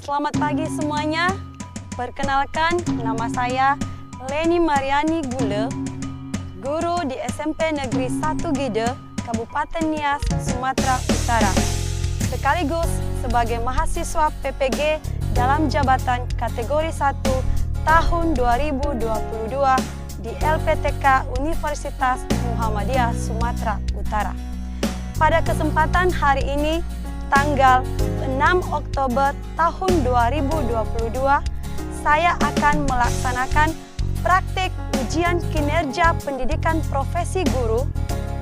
Selamat pagi semuanya. Perkenalkan, nama saya Leni Mariani Gule, guru di SMP Negeri 1 Gide, Kabupaten Nias, Sumatera Utara. Sekaligus sebagai mahasiswa PPG dalam jabatan kategori 1 tahun 2022 di LPTK Universitas Muhammadiyah Sumatera Utara. Pada kesempatan hari ini, tanggal 6 Oktober tahun 2022, saya akan melaksanakan praktik ujian kinerja pendidikan profesi guru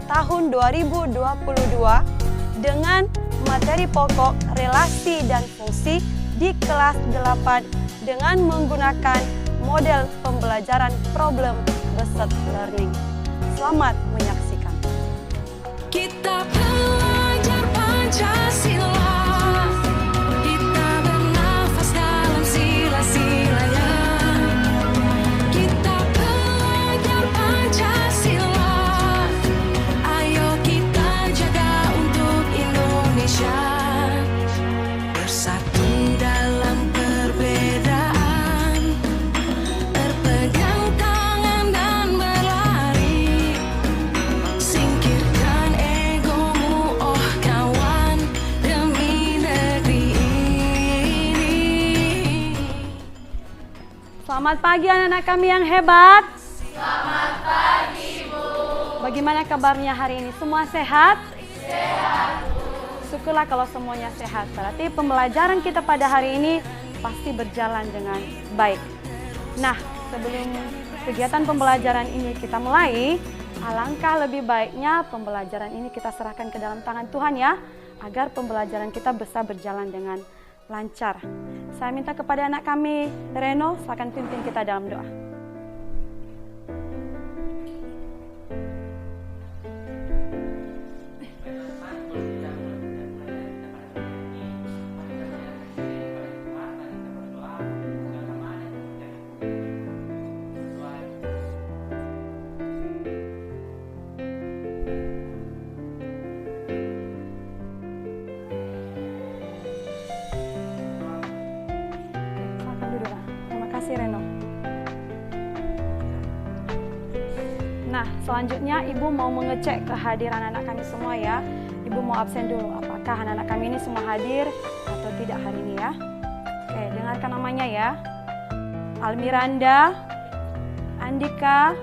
tahun 2022 dengan materi pokok relasi dan fungsi di kelas 8 dengan menggunakan model pembelajaran problem-based learning. Selamat menyaksikan. Kita belajar Pancasila, kita bernafas dalam sila-silanya. Kita belajar Pancasila, ayo kita jaga untuk Indonesia. Bersatu dalam perbedaan, berpegang tangan dan berlari. Singkirkan egomu, oh kawan, demi negeri ini. Selamat pagi anak-anak kami yang hebat. Selamat pagi, Bu. Bagaimana kabarnya hari ini? Semua sehat? Sehat, Bu. Syukurlah kalau semuanya sehat. Berarti pembelajaran kita pada hari ini pasti berjalan dengan baik. Nah, sebelum kegiatan pembelajaran ini kita mulai, alangkah lebih baiknya pembelajaran ini kita serahkan ke dalam tangan Tuhan ya, agar pembelajaran kita bisa berjalan dengan lancar. Saya minta kepada anak kami, Reno, silakan pimpin kita dalam doa. Reno. Nah, selanjutnya Ibu mau mengecek kehadiran anak kami semua ya. Ibu mau absen dulu, apakah anak-anak kami ini semua hadir atau tidak hari ini ya. Oke, dengarkan namanya ya. Almiranda, Andika,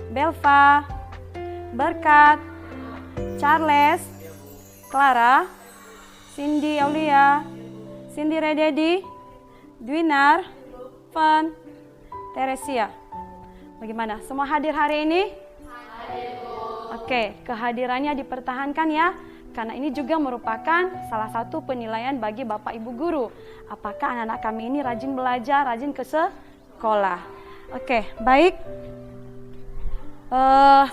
Belva, Berkat, Charles, Clara, Cindy Aulia, Cindy Rededi, Dwinar, Van, Teresia. Bagaimana? Semua hadir hari ini? Hadir, Bu. Oke, kehadirannya dipertahankan ya. Karena ini juga merupakan salah satu penilaian bagi Bapak Ibu guru. Apakah anak-anak kami ini rajin belajar, rajin ke sekolah. Oke, baik.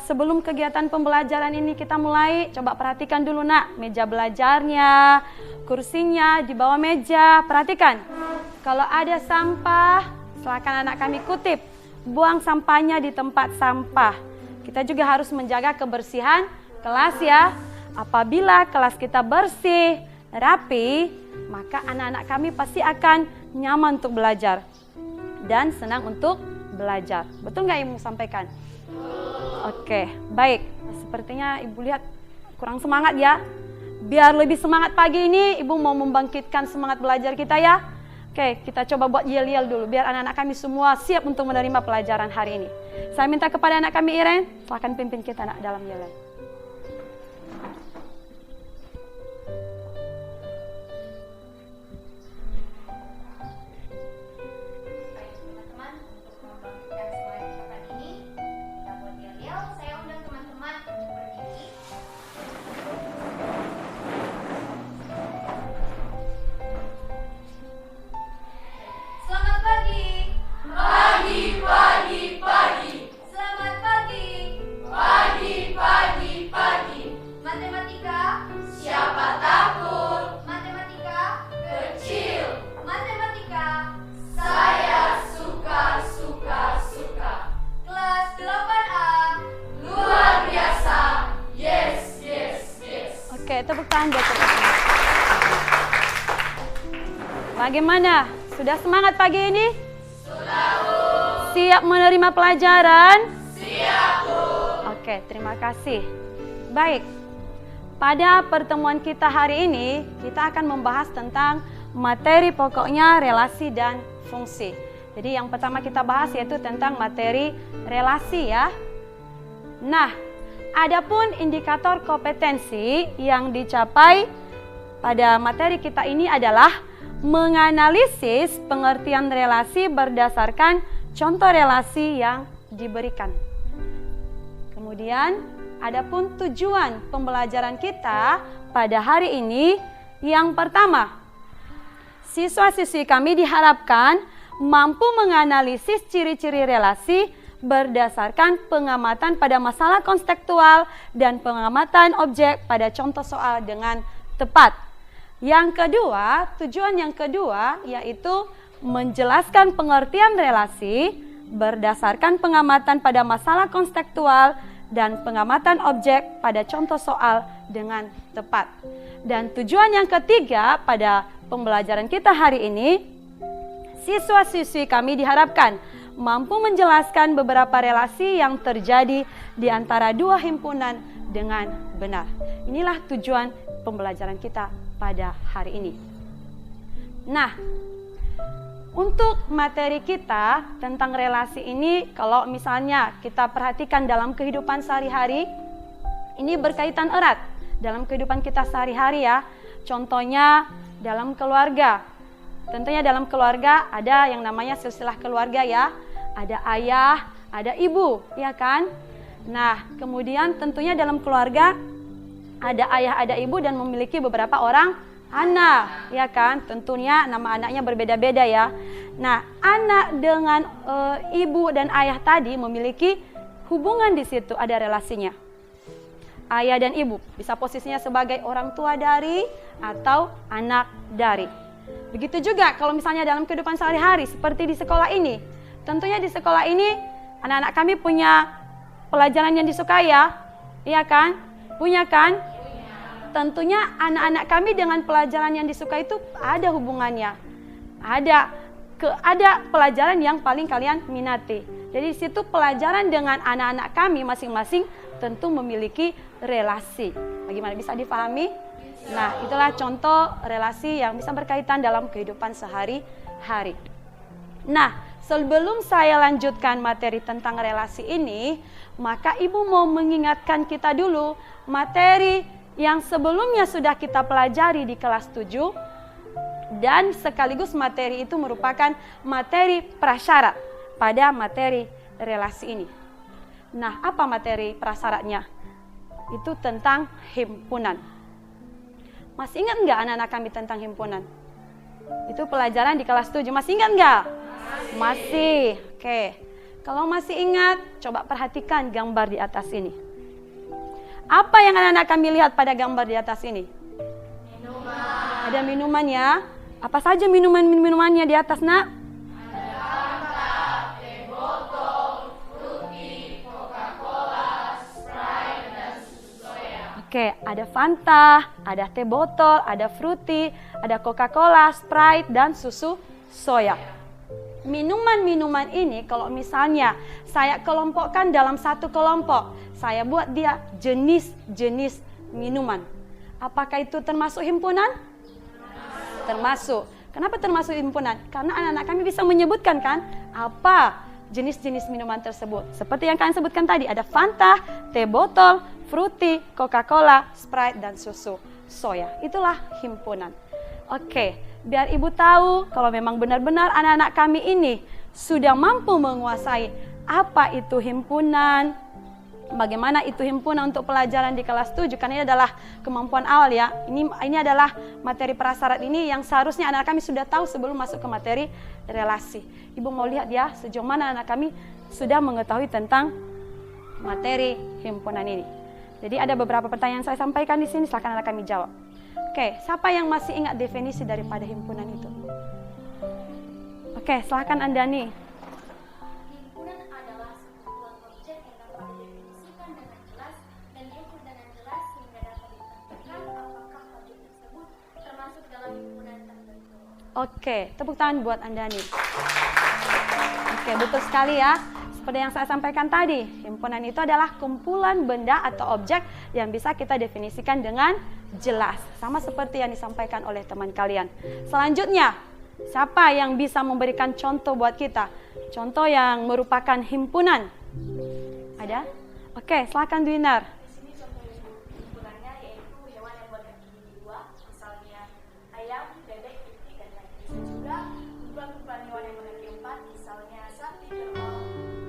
Sebelum kegiatan pembelajaran ini kita mulai, coba perhatikan dulu nak, meja belajarnya, kursinya di bawah meja, perhatikan. Kalau ada sampah, silakan anak kami kutip, buang sampahnya di tempat sampah. Kita juga harus menjaga kebersihan kelas ya. Apabila kelas kita bersih, rapi, maka anak-anak kami pasti akan nyaman untuk belajar dan senang untuk belajar. Betul nggak Ibu sampaikan? Oke, baik. Sepertinya Ibu lihat kurang semangat ya. Biar lebih semangat pagi ini, Ibu mau membangkitkan semangat belajar kita ya. Oke, kita coba buat yel-yel dulu biar anak-anak kami semua siap untuk menerima pelajaran hari ini. Saya minta kepada anak kami Iren, silakan pimpin kita nak dalam yel-yel. Pagi. Selamat pagi. Pagi. Bagaimana? Sudah semangat pagi ini? Siap menerima pelajaran? Siap, Bu. Oke, terima kasih. Baik, pada pertemuan kita hari ini, kita akan membahas tentang materi pokoknya relasi dan fungsi. Jadi yang pertama kita bahas yaitu tentang materi relasi ya. Nah, adapun indikator kompetensi yang dicapai pada materi kita ini adalah menganalisis pengertian relasi berdasarkan contoh relasi yang diberikan. Kemudian, adapun tujuan pembelajaran kita pada hari ini, yang pertama, siswa-siswi kami diharapkan mampu menganalisis ciri-ciri relasi berdasarkan pengamatan pada masalah konseptual dan pengamatan objek pada contoh soal dengan tepat. Yang kedua, tujuan yang kedua yaitu menjelaskan pengertian relasi berdasarkan pengamatan pada masalah konseptual dan pengamatan objek pada contoh soal dengan tepat. Dan tujuan yang ketiga pada pembelajaran kita hari ini, siswa-siswi kami diharapkan mampu menjelaskan beberapa relasi yang terjadi di antara dua himpunan dengan benar. Inilah tujuan pembelajaran kita pada hari ini. Nah, untuk materi kita tentang relasi ini, kalau misalnya kita perhatikan dalam kehidupan sehari-hari, ini berkaitan erat dalam kehidupan kita sehari-hari ya. Contohnya dalam keluarga. Tentunya dalam keluarga ada yang namanya silsilah keluarga ya. Ada ayah, ada ibu, ya kan? Nah, kemudian tentunya dalam keluarga ada ayah, ada ibu dan memiliki beberapa orang anak, ya kan? Tentunya nama anaknya berbeda-beda ya. Nah, anak dengan ibu dan ayah tadi memiliki hubungan di situ, ada relasinya. Ayah dan ibu bisa posisinya sebagai orang tua dari atau anak dari. Begitu juga kalau misalnya dalam kehidupan sehari-hari seperti di sekolah ini. Tentunya di sekolah ini anak-anak kami punya pelajaran yang disukai ya. Iya kan? Punya kan? Tentunya anak-anak kami dengan pelajaran yang disukai itu ada hubungannya. Ada pelajaran yang paling kalian minati. Jadi di situ pelajaran dengan anak-anak kami masing-masing tentu memiliki relasi. Bagaimana, bisa dipahami? Nah, itulah contoh relasi yang bisa berkaitan dalam kehidupan sehari-hari. Nah, sebelum saya lanjutkan materi tentang relasi ini, maka Ibu mau mengingatkan kita dulu materi yang sebelumnya sudah kita pelajari di kelas 7 dan sekaligus materi itu merupakan materi prasyarat pada materi relasi ini. Nah, apa materi prasyaratnya? Itu tentang himpunan. Masih ingat nggak anak-anak kami tentang himpunan? Itu pelajaran di kelas 7. Masih ingat nggak? Masih. Oke. Kalau masih ingat, coba perhatikan gambar di atas ini. Apa yang anak-anak kami lihat pada gambar di atas ini? Minuman. Ada minuman ya. Apa saja minumannya di atas, Nak? Ada Fanta, teh botol, fruity, Coca-Cola, Sprite, dan susu soya. Oke, ada Fanta, ada teh botol, ada fruity, ada Coca-Cola, Sprite, dan susu soya. Minuman-minuman ini kalau misalnya saya kelompokkan dalam satu kelompok, saya buat dia jenis-jenis minuman. Apakah itu termasuk himpunan? Termasuk. Kenapa termasuk himpunan? Karena anak-anak kami bisa menyebutkan kan apa jenis-jenis minuman tersebut. Seperti yang kalian sebutkan tadi, ada Fanta, teh botol, fruity, Coca-Cola, Sprite, dan susu soya. Itulah himpunan. Oke, biar Ibu tahu kalau memang benar-benar anak-anak kami ini sudah mampu menguasai apa itu himpunan, bagaimana itu himpunan untuk pelajaran di kelas 7, karena ini adalah kemampuan awal ya. Ini adalah materi prasyarat ini yang seharusnya anak kami sudah tahu sebelum masuk ke materi relasi. Ibu mau lihat ya sejauh mana anak kami sudah mengetahui tentang materi himpunan ini. Jadi ada beberapa pertanyaan saya sampaikan di sini, silakan anak kami jawab. Oke, siapa yang masih ingat definisi daripada himpunan itu? Oke, silakan Andani. Himpunan adalah sekumpulan objek yang dapat didefinisikan dengan jelas dan diukur dengan jelas sehingga dapat ditentukan apakah objek tersebut termasuk dalam himpunan tertentu. Oke, tepuk tangan buat Andani. Oke, betul sekali ya. Seperti yang saya sampaikan tadi, himpunan itu adalah kumpulan benda atau objek yang bisa kita definisikan dengan jelas. Sama seperti yang disampaikan oleh teman kalian. Selanjutnya, siapa yang bisa memberikan contoh buat kita? Contoh yang merupakan himpunan. Ada? Oke, silakan Dwinar. Di sini contoh himpunannya yaitu hewan yang berkaki dua, misalnya ayam, bebek, ikan dan lain. Bisa juga kumpulan-kumpulan hewan yang berkaki empat, misalnya sapi, kerbau,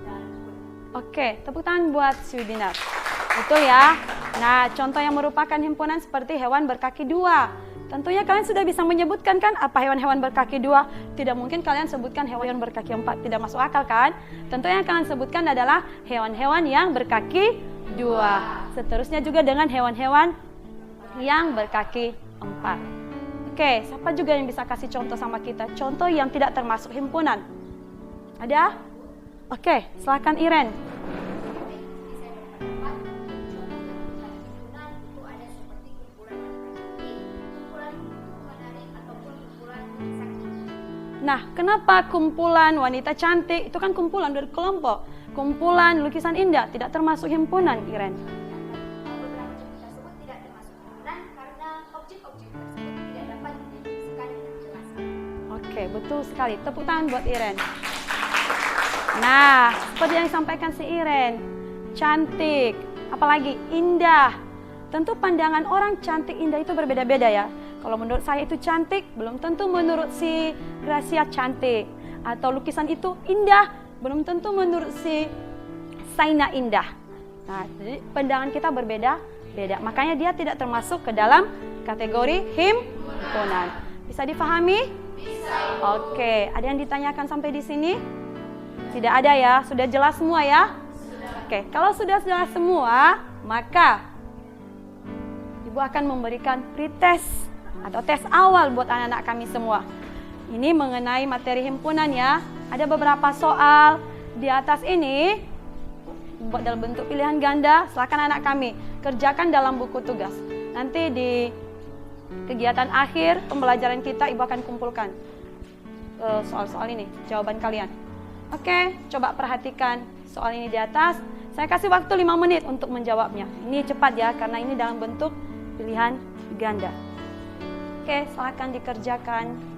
dan kuda. Oke, tepuk tangan buat Suyudinar. Betul ya. Nah, contoh yang merupakan himpunan seperti hewan berkaki dua. Tentunya kalian sudah bisa menyebutkan kan apa hewan-hewan berkaki dua. Tidak mungkin kalian sebutkan hewan berkaki empat. Tidak masuk akal kan? Tentunya yang kalian sebutkan adalah hewan-hewan yang berkaki dua. Seterusnya juga dengan hewan-hewan yang berkaki empat. Oke, siapa juga yang bisa kasih contoh sama kita? Contoh yang tidak termasuk himpunan. Ada? Oke, silakan Iren. Nah, kenapa kumpulan wanita cantik? Itu kan kumpulan dari kelompok. Kumpulan lukisan indah tidak termasuk himpunan, Iren. Beberapa objek tersebut tidak termasuk himpunan karena objek-objek tersebut tidak dapat didefinisikan dengan jelas. Oke, betul sekali. Tepuk tangan buat Iren. Nah, seperti yang disampaikan si Iren, cantik, apalagi indah. Tentu pandangan orang cantik indah itu berbeda-beda ya. Kalau menurut saya itu cantik, belum tentu menurut si Gracia cantik. Atau lukisan itu indah, belum tentu menurut si Saina indah. Nah, jadi pandangan kita berbeda-beda. Makanya dia tidak termasuk ke dalam kategori himpunan. Bisa difahami? Bisa. Oke, ada yang ditanyakan sampai di sini? Tidak ada ya? Sudah jelas semua ya? Sudah. Oke, kalau sudah jelas semua, maka Ibu akan memberikan pretest atau tes awal buat anak-anak kami semua. Ini mengenai materi himpunan ya. Ada beberapa soal di atas ini buat dalam bentuk pilihan ganda. Silakan anak kami kerjakan dalam buku tugas. Nanti di kegiatan akhir pembelajaran kita Ibu akan kumpulkan soal-soal ini, jawaban kalian. Oke, coba perhatikan soal ini di atas. Saya kasih waktu 5 menit untuk menjawabnya. Ini cepat ya, karena ini dalam bentuk pilihan ganda. Oke, silakan dikerjakan.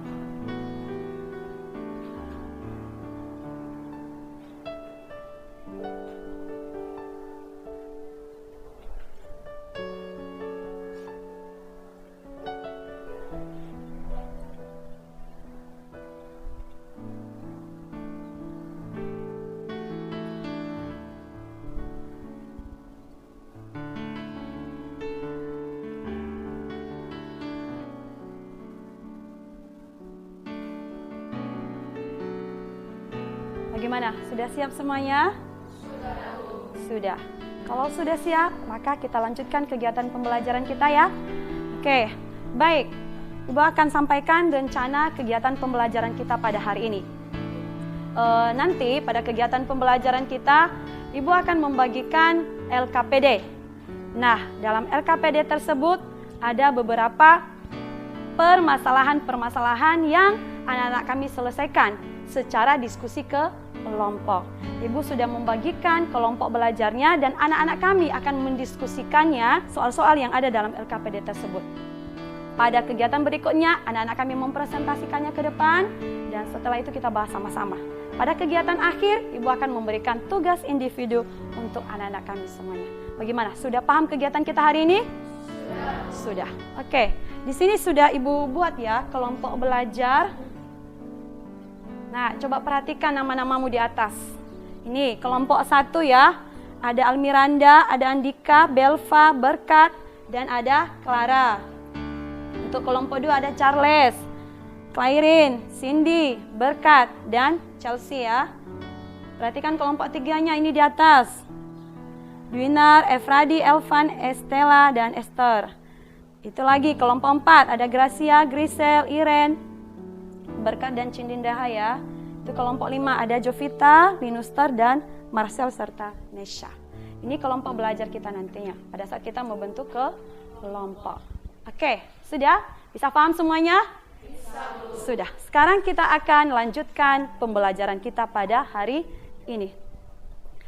Bagaimana? Sudah siap semuanya? Sudah. Kalau sudah siap, maka kita lanjutkan kegiatan pembelajaran kita ya. Oke, baik. Ibu akan sampaikan rencana kegiatan pembelajaran kita pada hari ini. Nanti pada kegiatan pembelajaran kita, Ibu akan membagikan LKPD. Nah, dalam LKPD tersebut ada beberapa permasalahan-permasalahan yang anak-anak kami selesaikan secara diskusi ke kelompok. Ibu sudah membagikan kelompok belajarnya dan anak-anak kami akan mendiskusikannya soal-soal yang ada dalam LKPD tersebut. Pada kegiatan berikutnya, anak-anak kami mempresentasikannya ke depan dan setelah itu kita bahas sama-sama. Pada kegiatan akhir, Ibu akan memberikan tugas individu untuk anak-anak kami semuanya. Bagaimana? Sudah paham kegiatan kita hari ini? Sudah. Oke, di sini sudah Ibu buat ya kelompok belajar. Nah, coba perhatikan nama-namamu di atas. Ini kelompok 1 ya. Ada Almiranda, ada Andika, Belva, Berkat, dan ada Clara. Untuk kelompok 2 ada Charles, Clairin, Cindy, Berkat, dan Chelsea ya. Perhatikan kelompok 3-nya ini di atas. Dwinar, Efradi, Elvan, Estella, dan Esther. Itu lagi kelompok 4 ada Gracia, Grisel, Iren, Berkat dan Cindindaha ya. Itu kelompok 5 ada Jovita, Linuster dan Marcel serta Nesha. Ini kelompok belajar kita nantinya pada saat kita membentuk kelompok. Oke, sudah? Bisa paham semuanya? Bisa. Sudah. Sekarang kita akan lanjutkan pembelajaran kita pada hari ini.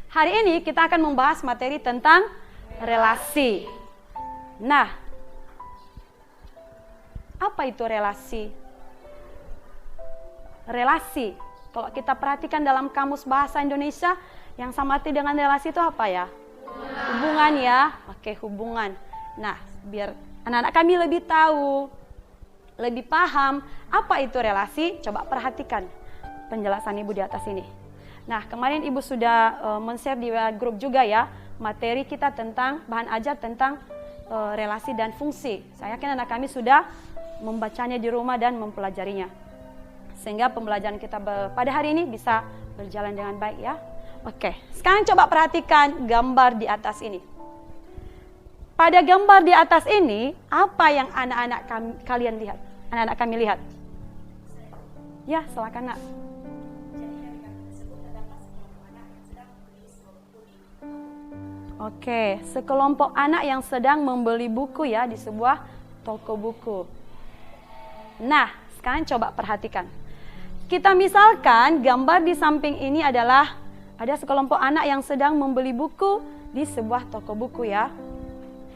Hari ini kita akan membahas materi tentang relasi. Nah, apa itu relasi? Relasi, kalau kita perhatikan dalam kamus bahasa Indonesia, yang sama arti dengan relasi itu apa ya? Hubungan ya. Oke, hubungan. Nah, biar anak-anak kami lebih tahu, lebih paham apa itu relasi, coba perhatikan penjelasan Ibu di atas ini. Nah, kemarin Ibu sudah men-share di grup juga ya, materi kita tentang, bahan ajar tentang relasi dan fungsi. Saya yakin anak kami sudah membacanya di rumah dan mempelajarinya. Sehingga pembelajaran kita pada hari ini bisa berjalan dengan baik ya. Oke, sekarang coba perhatikan gambar di atas ini. Pada gambar di atas ini, apa yang anak-anak kalian lihat? Anak-anak kami lihat. Ya, silakan Nak. Oke, sekelompok anak yang sedang membeli buku ya di sebuah toko buku. Nah, sekarang coba perhatikan. Kita misalkan gambar di samping ini adalah ada sekelompok anak yang sedang membeli buku di sebuah toko buku ya.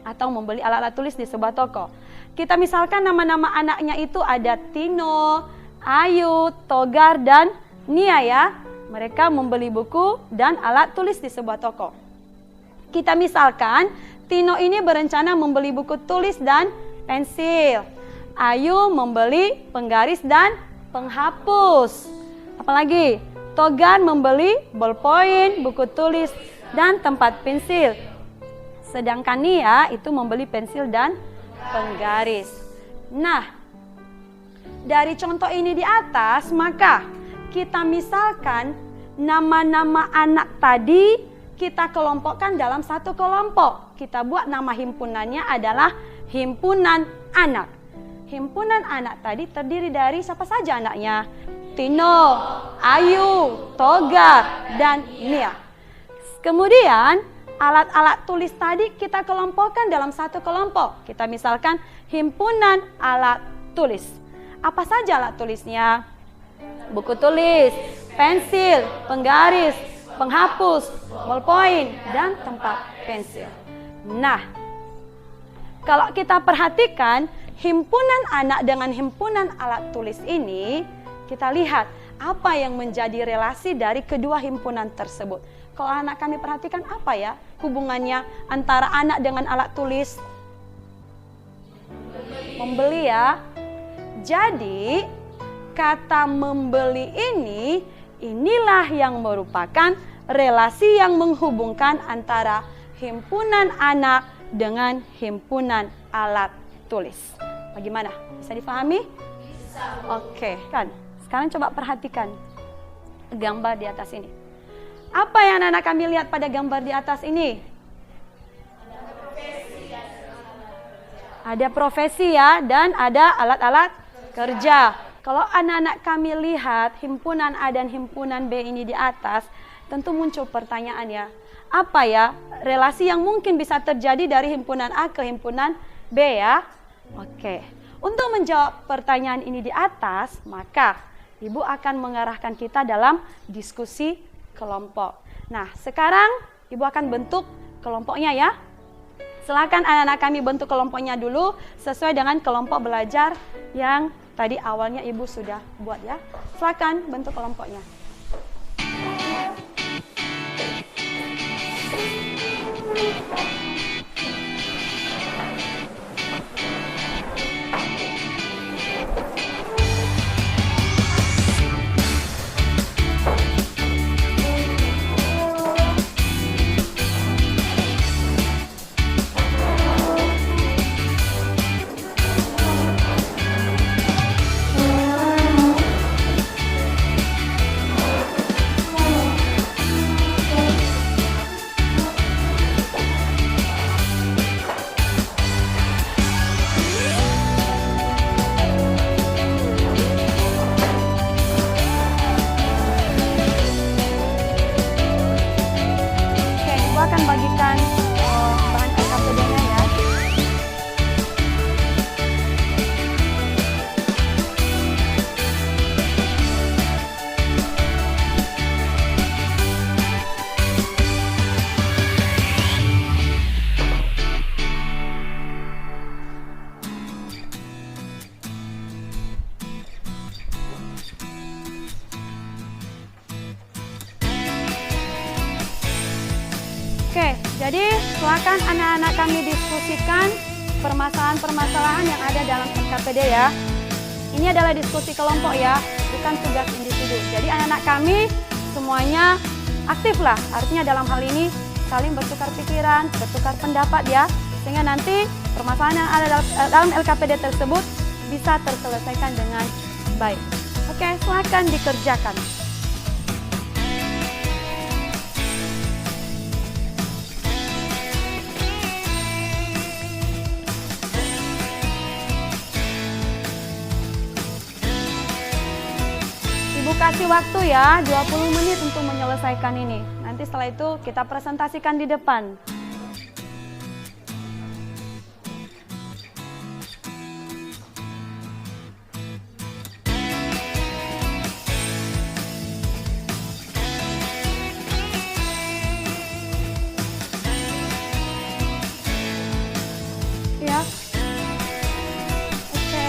Atau membeli alat-alat tulis di sebuah toko. Kita misalkan nama-nama anaknya itu ada Tino, Ayu, Togar, dan Nia ya. Mereka membeli buku dan alat tulis di sebuah toko. Kita misalkan Tino ini berencana membeli buku tulis dan pensil. Ayu membeli penggaris dan penghapus. Apalagi Togar membeli ballpoint, buku tulis, dan tempat pensil. Sedangkan Nia itu membeli pensil dan penggaris. Nah, dari contoh ini di atas, maka kita misalkan nama-nama anak tadi kita kelompokkan dalam satu kelompok. Kita buat nama himpunannya adalah himpunan anak. Himpunan anak tadi terdiri dari siapa saja anaknya? Tino, Ayu, Togar, dan Nia. Kemudian alat-alat tulis tadi kita kelompokkan dalam satu kelompok. Kita misalkan himpunan alat tulis. Apa saja alat tulisnya? Buku tulis, pensil, penggaris, penghapus, ballpoint, dan tempat pensil. Nah, kalau kita perhatikan himpunan anak dengan himpunan alat tulis ini, kita lihat apa yang menjadi relasi dari kedua himpunan tersebut. Kalau anak kami perhatikan apa ya hubungannya antara anak dengan alat tulis? Membeli ya. Jadi kata membeli ini, inilah yang merupakan relasi yang menghubungkan antara himpunan anak dengan himpunan alat tulis. Bagaimana? Bisa dipahami? Bisa. Oke, kan? Sekarang coba perhatikan gambar di atas ini. Apa yang anak kami lihat pada gambar di atas ini? Ada profesi ya, dan ada alat-alat kerja. Kalau anak-anak kami lihat himpunan A dan himpunan B ini di atas, tentu muncul pertanyaan ya. Apa ya relasi yang mungkin bisa terjadi dari himpunan A ke himpunan B ya? Oke. Untuk menjawab pertanyaan ini di atas, maka Ibu akan mengarahkan kita dalam diskusi kelompok. Nah, sekarang Ibu akan bentuk kelompoknya ya. Silakan anak-anak kami bentuk kelompoknya dulu sesuai dengan kelompok belajar yang tadi awalnya Ibu sudah buat ya. Silakan bentuk kelompoknya. Oke, jadi silakan anak-anak kami diskusikan permasalahan-permasalahan yang ada dalam LKPD ya. Ini adalah diskusi kelompok ya, bukan tugas individu. Jadi anak-anak kami semuanya aktif lah, artinya dalam hal ini saling bertukar pikiran, bertukar pendapat ya, sehingga nanti permasalahan yang ada dalam LKPD tersebut bisa terselesaikan dengan baik. Oke, silakan dikerjakan. Ibu kasih waktu ya, 20 menit untuk menyelesaikan ini. Nanti setelah itu kita presentasikan di depan. Ya. Oke.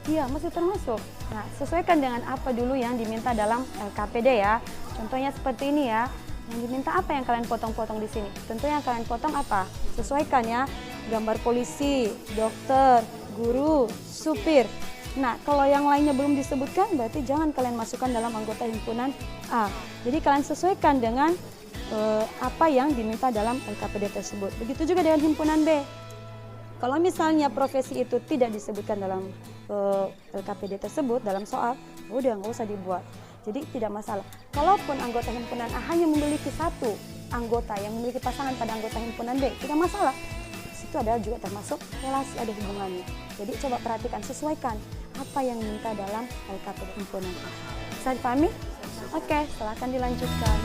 Iya, masih termasuk. Nah, sesuaikan dengan apa dulu yang diminta dalam LKPD ya. Contohnya seperti ini ya. Yang diminta apa yang kalian potong-potong di sini? Tentunya yang kalian potong apa? Sesuaikan ya. Gambar polisi, dokter, guru, supir. Nah, kalau yang lainnya belum disebutkan, berarti jangan kalian masukkan dalam anggota himpunan A. Jadi kalian sesuaikan dengan apa yang diminta dalam LKPD tersebut. Begitu juga dengan himpunan B. Kalau misalnya profesi itu tidak disebutkan dalam LKPD tersebut, dalam soal, udah nggak usah dibuat. Jadi tidak masalah. Kalaupun anggota himpunan A hanya memiliki satu anggota yang memiliki pasangan pada anggota himpunan B, tidak masalah. Itu adalah juga termasuk relasi, ada hubungannya. Jadi coba perhatikan, sesuaikan apa yang diminta dalam LKPD himpunan A. Bisa dipahami? Oke, silakan dilanjutkan.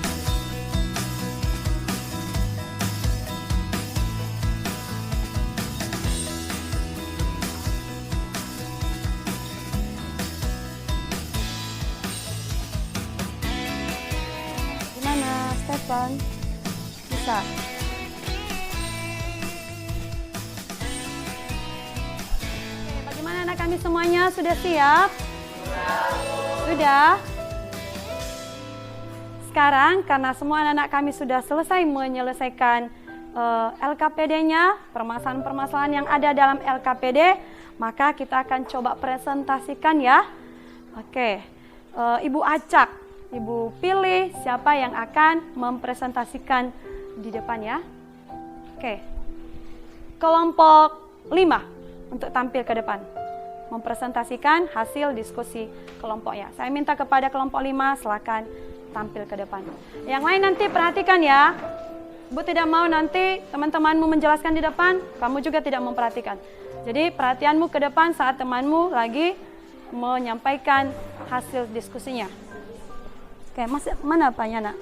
Stefan, bisa. Oke, bagaimana anak kami semuanya? Sudah siap? Sudah? Sekarang karena semua anak-anak kami sudah selesai menyelesaikan LKPD-nya, permasalahan-permasalahan yang ada dalam LKPD, maka kita akan coba presentasikan ya. Oke, Ibu Acak. Ibu pilih siapa yang akan mempresentasikan di depan ya. Oke. Kelompok 5 untuk tampil ke depan. Mempresentasikan hasil diskusi kelompoknya. Saya minta kepada kelompok 5 silakan tampil ke depan. Yang lain nanti perhatikan ya. Bu tidak mau nanti teman-temanmu menjelaskan di depan, kamu juga tidak memperhatikan. Jadi perhatianmu ke depan saat temanmu lagi menyampaikan hasil diskusinya. Oke, masih mana apanya, Nak?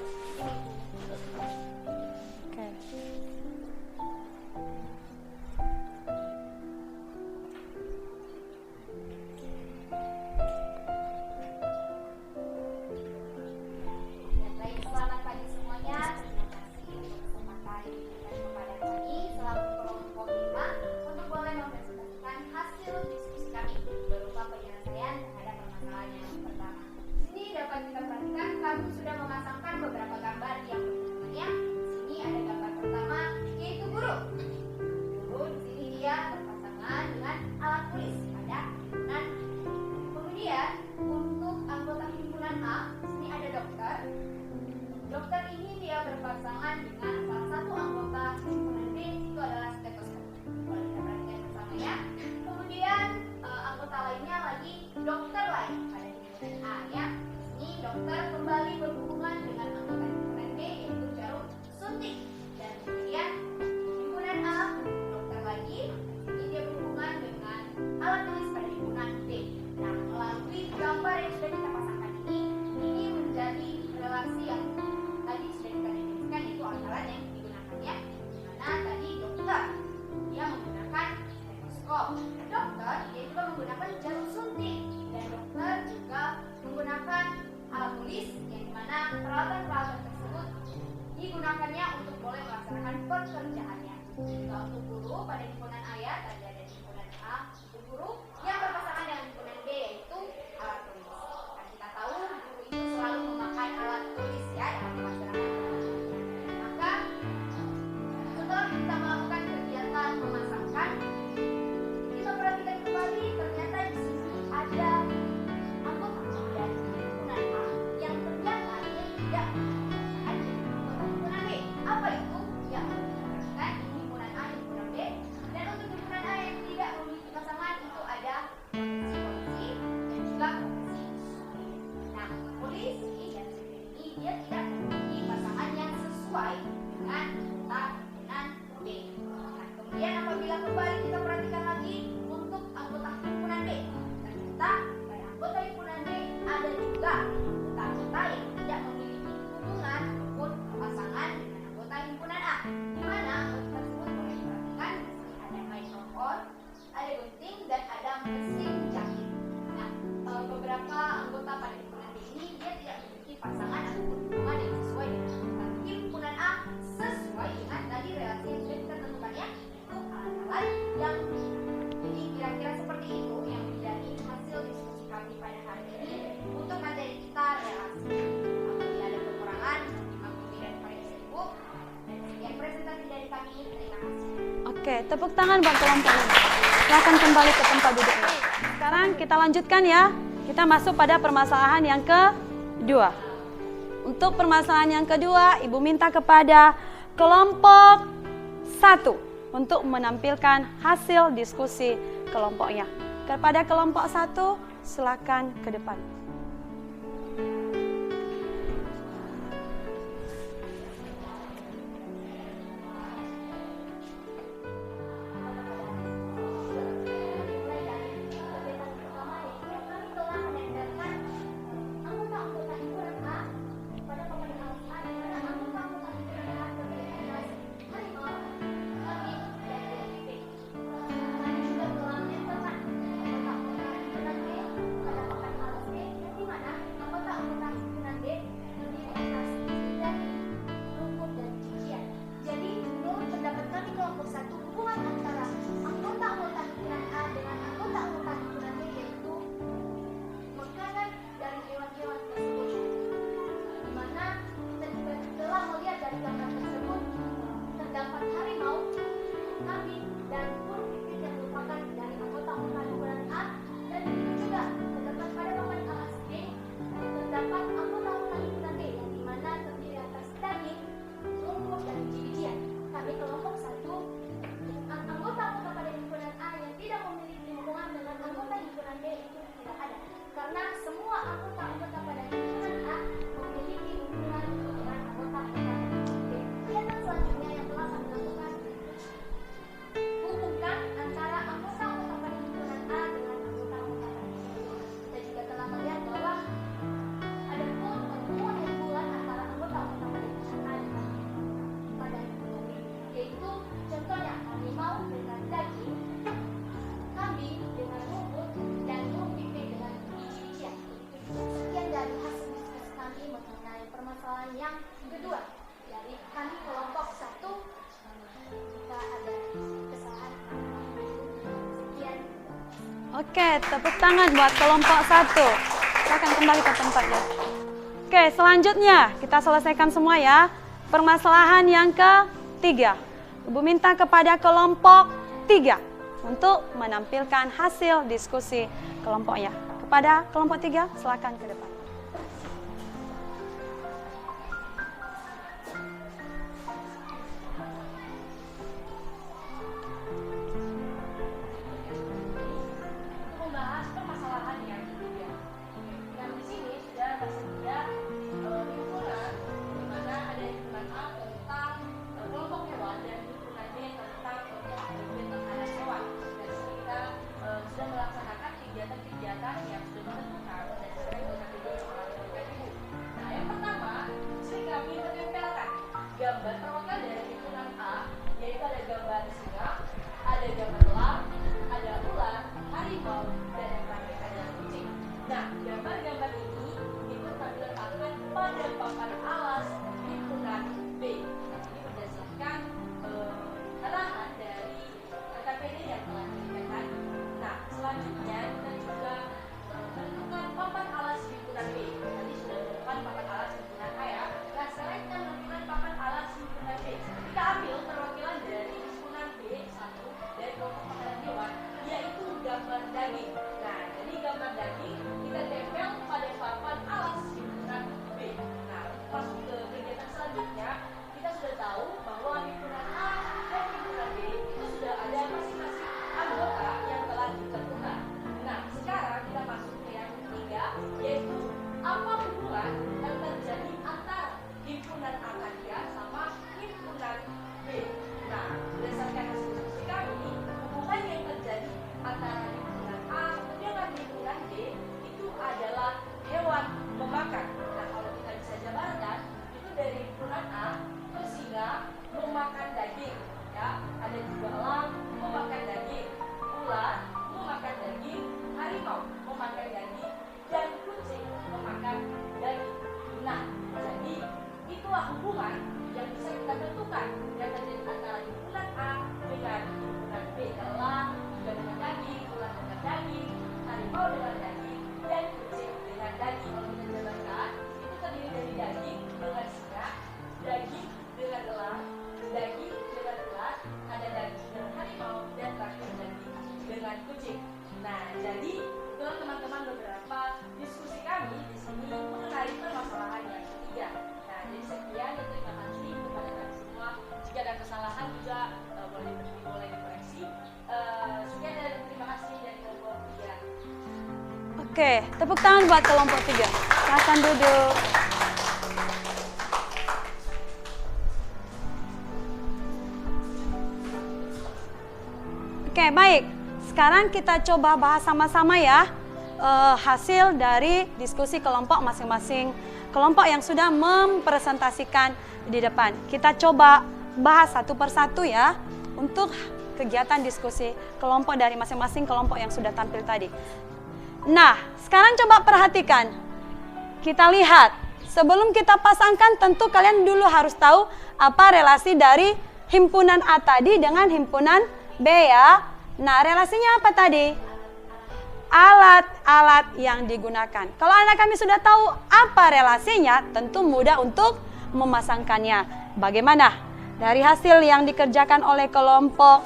Oke. Baik, selamat pagi semuanya. Terima kasih untuk kesempatan yang diberikan kepada kami selaku kelompok 5 untuk boleh mempresentasikan hasil diskusi kami berupa penyelesaian terhadap permasalahan yang pertama. Di sini dapat kita perhatikan kami sudah memasangkan beberapa gambar yang berhubungannya. Di sini ada gambar pertama yaitu guru. Guru di sini dia berpasangan dengan alat tulis pada himpunan. Kemudian untuk anggota himpunan A, di sini ada dokter. Dokter ini dia berpasangan dengan salah satu anggota himpunan B, itu adalah stetoskop. Boleh kita perhatikan bersama ya. Kemudian anggota lainnya lagi dokter lain pada himpunan A ya. Ini dokter kembali berhubungan dengan anggota himpunan B yaitu jarum suntik. Dan kemudian himpunan A, dokter lagi, ini dia berhubungan dengan alat tulis pada himpunan B. Nah, melalui gambar yang sudah kita pasangkan ini menjadi relasi yang tadi sudah kita definisikan, itu alat yang digunakannya. Dimana tadi dokter dia menggunakan stetoskop, dokter dia juga menggunakan jarum suntik, dan dokter juga menggunakan alat tulis yang dimana peralatan-peralatan tersebut digunakannya untuk boleh melaksanakan pekerjaannya. Jika untuk guru pada himpunan A ya, tadi ada di himpunan A itu guru yang berpasangan dengan himpunan B yaitu alat tulis. Dan kita tahu guru ini ekor, ada gunting, dan ada mesin jahit. Nah, beberapa anggota pada himpunan D ini dia tidak memiliki pasangan ataupun hubungan yang sesuai dengan anggota himpunan A sesuai dengan tadi relasi yang sudah kita tentukannya. Itu alat-alat yang jadi kira-kira seperti itu yang menjadi hasil diskusi kami pada hari ini untuk materi kita relasi. Apabila ada kekurangan, dimaklumi dan koreksi ibu. Dan sekian presentasi dari kami. Terima kasih. Oke, tepuk tangan buat kelompok ini. Silakan kembali ke tempat duduknya. Sekarang kita lanjutkan ya. Kita masuk pada permasalahan yang kedua. Untuk permasalahan yang kedua, Ibu minta kepada kelompok 1 untuk menampilkan hasil diskusi kelompoknya. Kepada kelompok 1, silakan ke depan. Yang kedua dari kami kelompok 1, jika ada kesalahan sekian. Oke, tepuk tangan buat kelompok 1. Silakan kembali ke tempatnya. Oke, selanjutnya kita selesaikan semua ya. Permasalahan yang ketiga. Ibu minta kepada kelompok 3 untuk menampilkan hasil diskusi kelompoknya. Kepada kelompok 3, silakan ke depan. Kegiatan yang sudah ditentukan berdasarkan dengan kucing. Nah, jadi untuk teman-teman beberapa diskusi kami di sini mengenai permasalahan yang ketiga. Nah, jadi sekian dan terima kasih kepada kalian semua. Jika ada kesalahan juga boleh dikoreksi. Sekian dan terima kasih dari kelompok 3. Oke, tepuk tangan buat kelompok 3. Silakan duduk. Oke, baik. Sekarang kita coba bahas sama-sama ya hasil dari diskusi kelompok masing-masing kelompok yang sudah mempresentasikan di depan. Kita coba bahas satu persatu ya untuk kegiatan diskusi kelompok dari masing-masing kelompok yang sudah tampil tadi. Nah, sekarang coba perhatikan. Kita lihat, sebelum kita pasangkan tentu kalian dulu harus tahu apa relasi dari himpunan A tadi dengan himpunan B ya. Nah, relasinya apa tadi? Alat-alat yang digunakan. Kalau anak kami sudah tahu apa relasinya, tentu mudah untuk memasangkannya. Bagaimana? Dari hasil yang dikerjakan oleh kelompok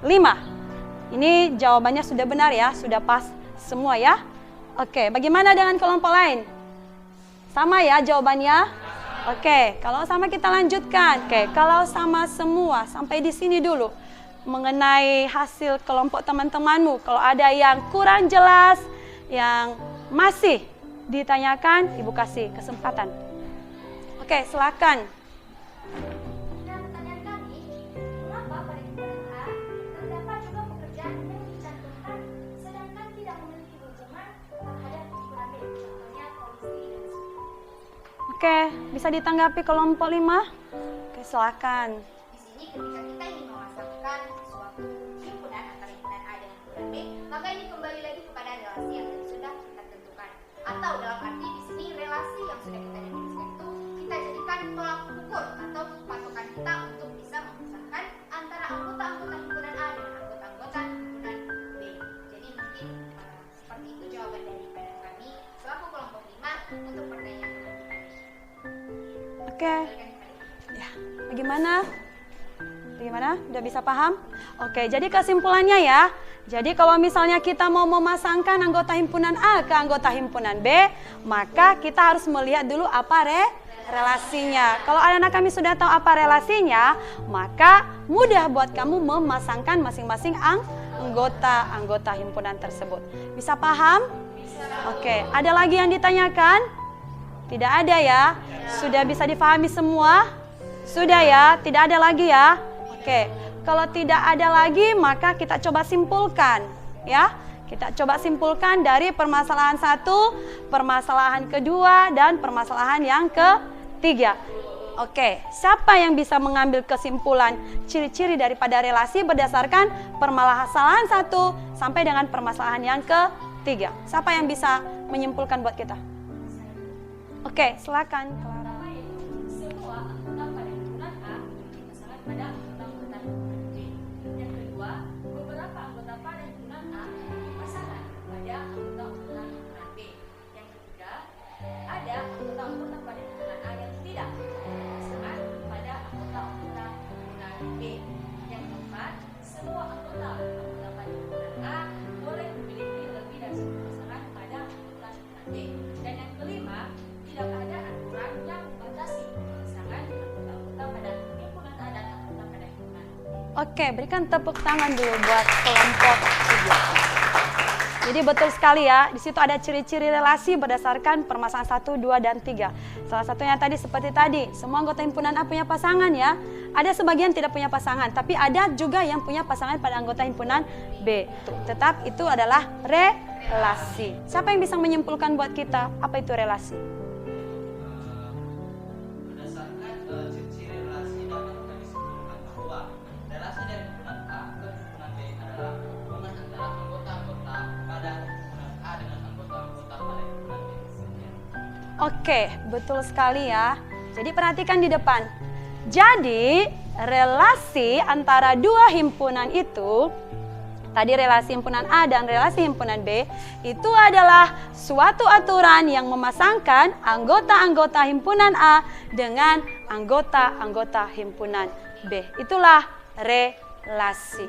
5. Ini jawabannya sudah benar ya, sudah pas semua ya. Oke, bagaimana dengan kelompok lain? Sama ya jawabannya? Oke, kalau sama kita lanjutkan. Oke, kalau sama semua sampai di sini dulu. Mengenai hasil kelompok teman-temanmu, kalau ada yang kurang jelas, yang masih ditanyakan, Ibu kasih kesempatan. Oke, silakan. Nah, pertanyaan kami, mengapa pada himpunan A terdapat juga pekerjaan yang dicantumkan sedangkan tidak memiliki hubungan terhadap himpunan B, contohnya polisi dan sebagainya. Oke, bisa ditanggapi kelompok 5? Oke, silakan. Di sini ketika kita ingin memasangkan suatu himpunan antara himpunan A dan himpunan B, maka ini kembali lagi kepada relasi yang sudah kita tentukan. Atau dalam arti di sini relasi yang sudah kita definisikan itu kita jadikan tolak ukur atau patokan kita untuk bisa memisahkan antara anggota-anggota himpunan A dengan anggota-anggota himpunan B. Jadi mungkin seperti itu jawaban dari panel kami selaku kelompok 5 untuk pertanyaan kelompok tadi. Oke. Ya, bagaimana? Bagaimana? Udah bisa paham? Oke, jadi kesimpulannya ya. Jadi kalau misalnya kita mau memasangkan anggota himpunan A ke anggota himpunan B, maka kita harus melihat dulu apa relasinya. Kalau anak-anak kami sudah tahu apa relasinya, maka mudah buat kamu memasangkan masing-masing anggota himpunan tersebut. Bisa paham? Bisa. Oke, ada lagi yang ditanyakan? Tidak ada ya? Sudah bisa difahami semua? Sudah ya? Tidak ada lagi ya? Oke, kalau tidak ada lagi maka kita coba simpulkan ya. Kita coba simpulkan dari permasalahan 1, permasalahan kedua, dan permasalahan yang ketiga. Oke, siapa yang bisa mengambil kesimpulan ciri-ciri daripada relasi berdasarkan permasalahan 1 sampai dengan permasalahan yang ketiga? Siapa yang bisa menyimpulkan buat kita? Oke, silakan Clara. Semua anggota pada himpunan A dipasangan pada anggota-anggota himpunan B. Yang kedua, beberapa anggota pada himpunan A dipasangan pada anggota-anggota himpunan B. Yang ketiga, ada anggota-anggota pada himpunan A yang tidak dipasangan pada anggota-anggota himpunan B. Yang keempat, semua anggota pada himpunan A boleh memiliki lebih dari satu pasangan pada anggota himpunan B. Dan yang kelima, tidak ada aturan yang membatasi pasangan anggota-anggota pada himpunan A dan anggota pada himpunan B. Oke, berikan tepuk tangan dulu buat kelompok 3. Jadi betul sekali ya, di situ ada ciri-ciri relasi berdasarkan permasalahan 1, 2, dan 3. Salah satunya tadi seperti tadi, semua anggota himpunan A punya pasangan ya. Ada sebagian tidak punya pasangan, tapi ada juga yang punya pasangan pada anggota himpunan B. Tetap itu adalah relasi. Siapa yang bisa menyimpulkan buat kita apa itu relasi? Berdasarkan ciri-ciri relasi dapat kami simpulkan bahwa relasi dari himpunan A ke himpunan B adalah hubungan antara anggota-anggota pada himpunan A dengan anggota-anggota pada himpunan B. Oke, betul sekali ya. Jadi perhatikan di depan. Jadi relasi antara dua himpunan itu, tadi relasi himpunan A dan relasi himpunan B, itu adalah suatu aturan yang memasangkan anggota-anggota himpunan A dengan anggota-anggota himpunan B. Itulah relasi.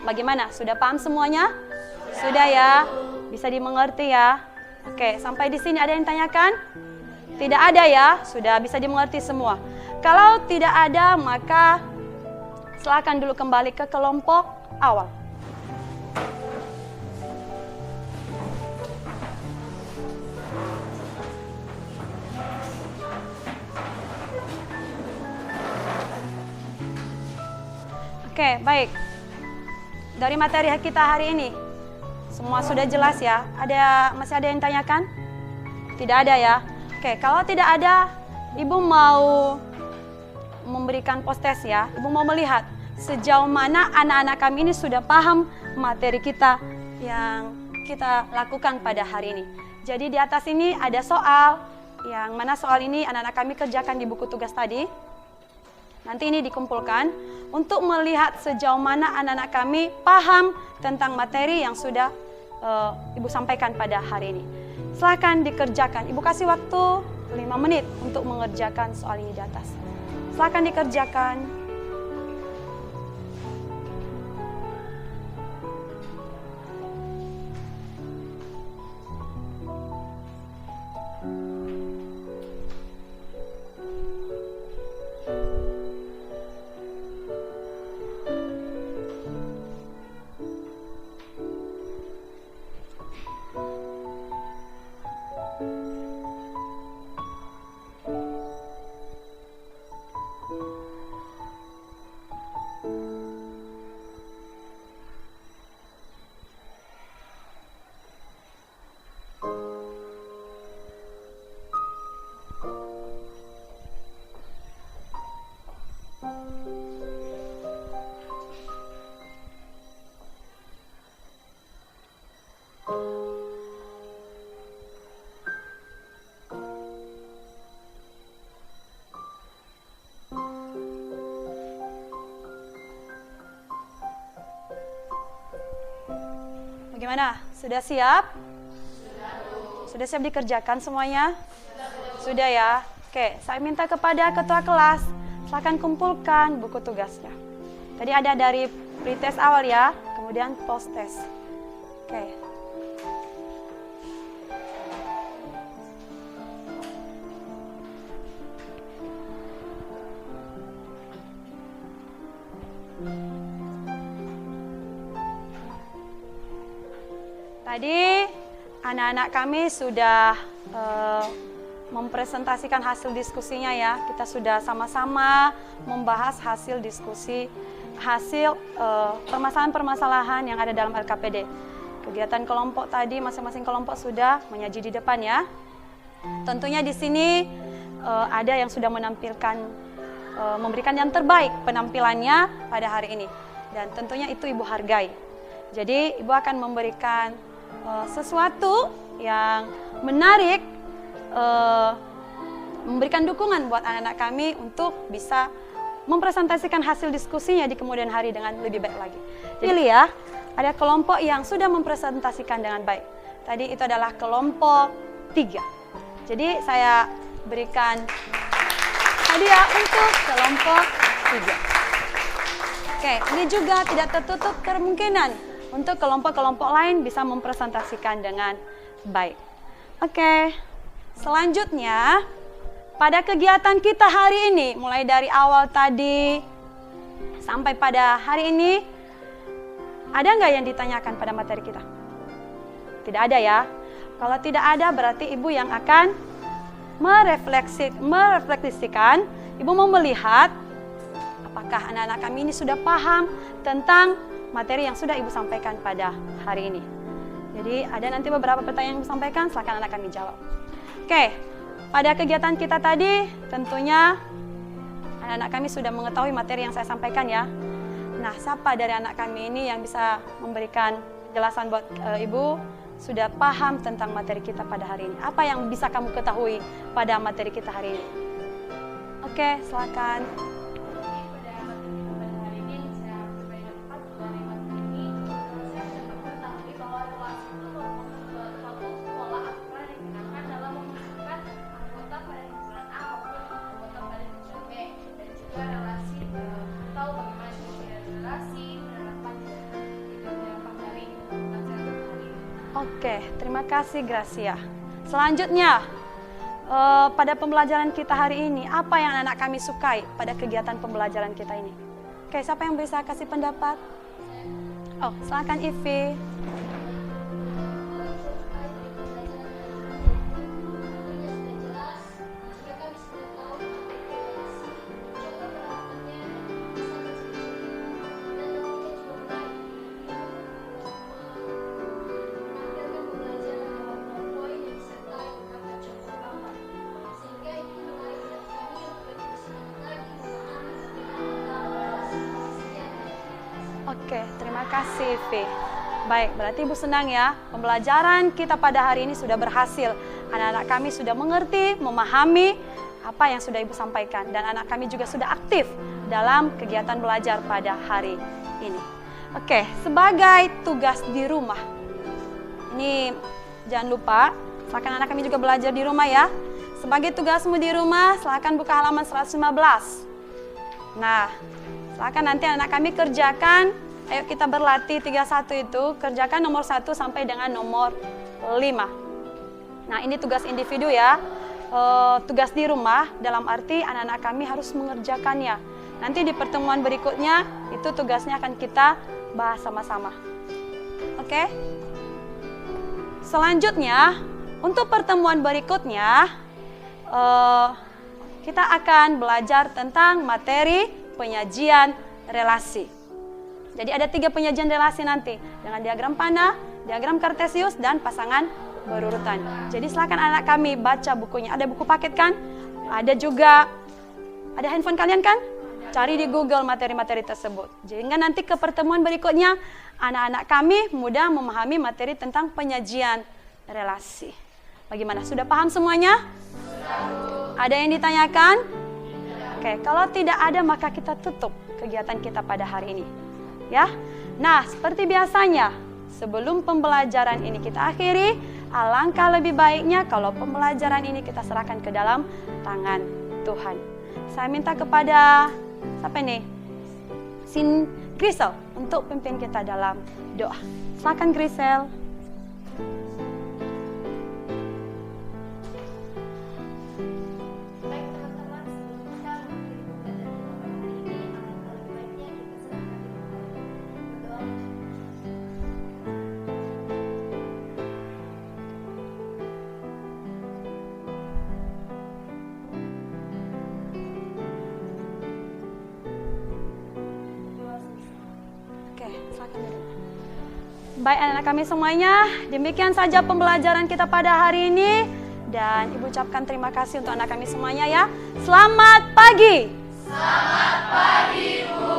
Bagaimana? Sudah paham semuanya? Sudah ya? Bisa dimengerti ya? Oke, sampai di sini ada yang tanyakan? Tidak ada ya? Sudah bisa dimengerti semua. Kalau tidak ada, maka silakan dulu kembali ke kelompok awal. Oke, baik. Dari materi kita hari ini, semua sudah jelas ya? Masih ada yang tanyakan? Tidak ada ya? Oke, kalau tidak ada, Ibu mau memberikan post-test ya. Ibu mau melihat sejauh mana anak-anak kami ini sudah paham materi kita yang kita lakukan pada hari ini. Jadi di atas ini ada soal, yang mana soal ini anak-anak kami kerjakan di buku tugas tadi. Nanti ini dikumpulkan untuk melihat sejauh mana anak-anak kami paham tentang materi yang sudah Ibu sampaikan pada hari ini. Silakan dikerjakan. Ibu kasih waktu 5 menit untuk mengerjakan soal ini di atas. Silakan dikerjakan. Bagaimana? Sudah siap? Sudah siap dikerjakan semuanya? Sudah ya? Oke, saya minta kepada ketua kelas, silakan kumpulkan buku tugasnya. Tadi ada dari pretest awal ya, kemudian post test. Oke. Tadi anak-anak kami sudah mempresentasikan hasil diskusinya ya. Kita sudah sama-sama membahas hasil diskusi, hasil permasalahan-permasalahan yang ada dalam LKPD. Kegiatan kelompok tadi masing-masing kelompok sudah menyaji di depan ya. Tentunya di sini ada yang sudah menampilkan, memberikan yang terbaik penampilannya pada hari ini. Dan tentunya itu Ibu hargai. Jadi Ibu akan memberikan sesuatu yang menarik, memberikan dukungan buat anak-anak kami untuk bisa mempresentasikan hasil diskusinya di kemudian hari dengan lebih baik lagi. Jadi ya, ada kelompok yang sudah mempresentasikan dengan baik. Tadi itu adalah kelompok 3. Jadi saya berikan hadiah untuk kelompok 3. Oke, ini juga tidak tertutup kemungkinan untuk kelompok-kelompok lain bisa mempresentasikan dengan baik. Oke, selanjutnya pada kegiatan kita hari ini, mulai dari awal tadi sampai pada hari ini, ada nggak yang ditanyakan pada materi kita? Tidak ada ya. Kalau tidak ada berarti Ibu yang akan merefleksikan. Ibu mau melihat apakah anak-anak kami ini sudah paham tentang materi yang sudah Ibu sampaikan pada hari ini. Jadi ada nanti beberapa pertanyaan yang Ibu sampaikan, silakan anak kami jawab. Oke, pada kegiatan kita tadi tentunya anak-anak kami sudah mengetahui materi yang saya sampaikan ya. Nah, siapa dari anak kami ini yang bisa memberikan penjelasan buat Ibu sudah paham tentang materi kita pada hari ini? Apa yang bisa kamu ketahui pada materi kita hari ini? Oke, silakan. Oke, terima kasih Gracia. Selanjutnya, pada pembelajaran kita hari ini, apa yang anak kami sukai pada kegiatan pembelajaran kita ini? Oke, siapa yang bisa kasih pendapat? Oh, silakan Ivi. Oke, terima kasih Ivi. Baik, berarti Ibu senang ya, pembelajaran kita pada hari ini sudah berhasil. Anak-anak kami sudah mengerti, memahami apa yang sudah Ibu sampaikan. Dan anak kami juga sudah aktif dalam kegiatan belajar pada hari ini. Oke, sebagai tugas di rumah. Ini jangan lupa, silakan anak kami juga belajar di rumah ya. Sebagai tugasmu di rumah, silakan buka halaman 115. Nah, silakan nanti anak kami kerjakan. Ayo kita berlatih 31 itu, kerjakan nomor 1 sampai dengan nomor 5. Nah, ini tugas individu ya. Tugas di rumah dalam arti anak-anak kami harus mengerjakannya. Nanti di pertemuan berikutnya itu tugasnya akan kita bahas sama-sama. Oke? Selanjutnya, untuk pertemuan berikutnya kita akan belajar tentang materi penyajian relasi. Jadi ada 3 penyajian relasi nanti dengan diagram panah, diagram kartesius, dan pasangan berurutan. Jadi silakan anak kami baca bukunya. Ada buku paket kan? Ada juga, ada handphone kalian kan? Cari di Google materi-materi tersebut. Sehingga nanti ke pertemuan berikutnya anak-anak kami mudah memahami materi tentang penyajian relasi. Bagaimana? Sudah paham semuanya? Ada yang ditanyakan? Oke, kalau tidak ada maka kita tutup kegiatan kita pada hari ini. Ya. Nah, seperti biasanya, sebelum pembelajaran ini kita akhiri, alangkah lebih baiknya kalau pembelajaran ini kita serahkan ke dalam tangan Tuhan. Saya minta kepada siapa nih? Sin Grisel untuk pimpin kita dalam doa. Silakan Grisel. Baik anak-anak kami semuanya, demikian saja pembelajaran kita pada hari ini. Dan Ibu ucapkan terima kasih untuk anak kami semuanya ya. Selamat pagi. Selamat pagi, Bu.